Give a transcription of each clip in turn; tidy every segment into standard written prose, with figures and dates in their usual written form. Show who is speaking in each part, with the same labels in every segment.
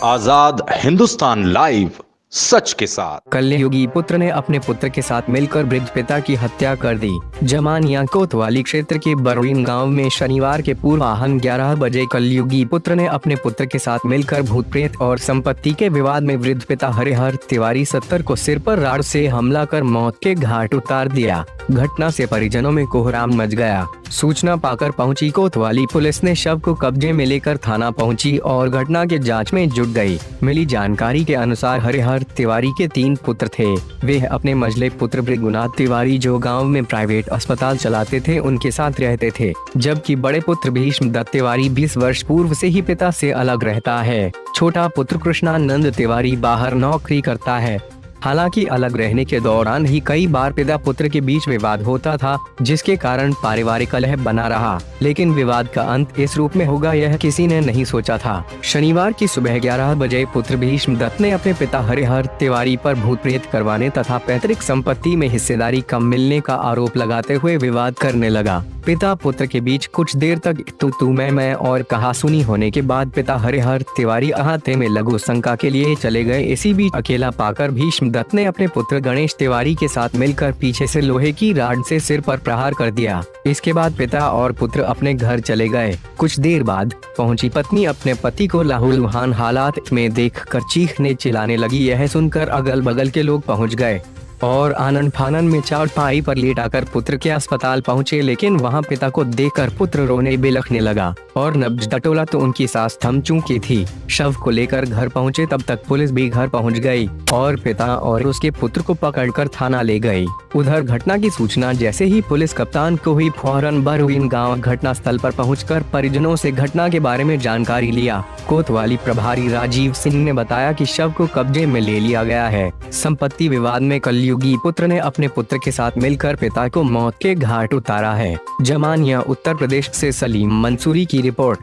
Speaker 1: आजाद Hindustan live, सच के साथ।
Speaker 2: कलयुगी पुत्र ने अपने पुत्र के साथ मिलकर वृद्ध पिता की हत्या कर दी। जमानिया कोतवाली क्षेत्र के बरवीन गांव में शनिवार के पूर्वाह्न 11 बजे कलयुगी पुत्र ने अपने पुत्र के साथ मिलकर भूत प्रेत और संपत्ति के विवाद में वृद्ध पिता हरिहर तिवारी 70 को सिर पर राड से हमला कर मौत के घाट उतार दिया। घटना से परिजनों में कोहराम मच गया। सूचना पाकर पहुंची कोतवाली पुलिस ने शव को कब्जे में लेकर थाना पहुंची और घटना के जांच में जुट गई। मिली जानकारी के अनुसार हरिहर तिवारी के 3 पुत्र थे। वे अपने मझले पुत्र भृगुनाथ तिवारी जो गांव में प्राइवेट अस्पताल चलाते थे उनके साथ रहते थे, जबकि बड़े पुत्र भीष्म दत्त तिवारी 20 वर्ष पूर्व से ही पिता से अलग रहता है। छोटा पुत्र कृष्णानंद तिवारी बाहर नौकरी करता है। हालांकि अलग रहने के दौरान ही कई बार पिता पुत्र के बीच विवाद होता था, जिसके कारण पारिवारिक कलह बना रहा, लेकिन विवाद का अंत इस रूप में होगा यह किसी ने नहीं सोचा था। शनिवार की सुबह 11 बजे पुत्र भीष्म दत्त ने अपने पिता हरिहर तिवारी पर भूत प्रेत करवाने तथा पैतृक संपत्ति में हिस्सेदारी कम मिलने का आरोप लगाते हुए विवाद करने लगा। पिता पुत्र के बीच कुछ देर तक तू मैं और कहासुनी होने के बाद पिता हरिहर तिवारी अहाते में लघु शंका के लिए चले गए। इसी बीच अकेला पाकर भीष्म दत्त ने अपने पुत्र गणेश तिवारी के साथ मिलकर पीछे से लोहे की राड से सिर पर प्रहार कर दिया। इसके बाद पिता और पुत्र अपने घर चले गए। कुछ देर बाद पहुंची पत्नी अपने पति को लहूलुहान हालात में देखकर चीखने चिल्लाने लगी। यह सुनकर अगल बगल के लोग पहुंच गए और आनन फानन में चारपाई पर लेटाकर पुत्र के अस्पताल पहुंचे, लेकिन वहां पिता को देखकर पुत्र रोने बिलखने लगा और नब्ज टटोला तो उनकी सांस थम चुकी थी। शव को लेकर घर पहुंचे तब तक पुलिस भी घर पहुंच गई और पिता और उसके पुत्र को पकड़कर थाना ले गई। उधर घटना की सूचना जैसे ही पुलिस कप्तान को हुई, फौरन बरवीन गाँव घटना स्थल पर पहुँचकर परिजनों से घटना के बारे में जानकारी लिया। कोतवाली प्रभारी राजीव सिंह ने बताया कि शव को कब्जे में ले लिया गया है। संपत्ति विवाद में कलयुगी पुत्र ने अपने पुत्र के साथ मिलकर पिता को मौत के घाट उतारा है। जमानिया उत्तर प्रदेश से सलीम मंसूरी की रिपोर्ट।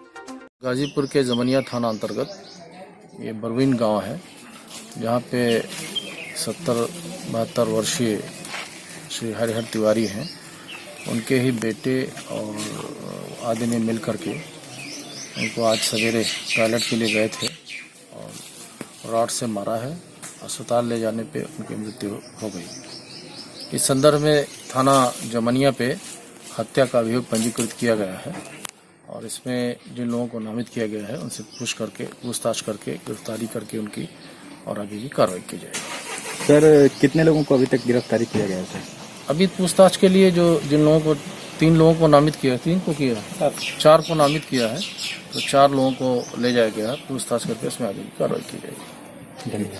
Speaker 3: गाजीपुर के जमानिया थाना अंतर्गत ये बरवीन गांव है, जहाँ पे 70-72 वर्षीय श्री हरिहर तिवारी हैं। उनके ही बेटे और आदि ने मिल करके उनको आज सवेरे टॉयलेट के लिए गए थे और रॉड से मारा है। अस्पताल ले जाने पे उनकी मृत्यु हो गई। इस संदर्भ में थाना जमानिया पे हत्या का अभियोग पंजीकृत किया गया है और इसमें जिन लोगों को नामित किया गया है उनसे पूछताछ करके गिरफ्तारी करके उनकी और आगे की कार्रवाई की जाएगी।
Speaker 4: सर, कितने लोगों को अभी तक गिरफ्तारी किया गया है?
Speaker 3: अभी पूछताछ के लिए जिन लोगों को 3 लोगों को नामित किया, 3 को किया, 4 को नामित किया है, तो 4 लोगों को ले जाया गया। पूछताछ करके उसमें आगे की कार्रवाई की जाएगी।
Speaker 4: धन्यवाद।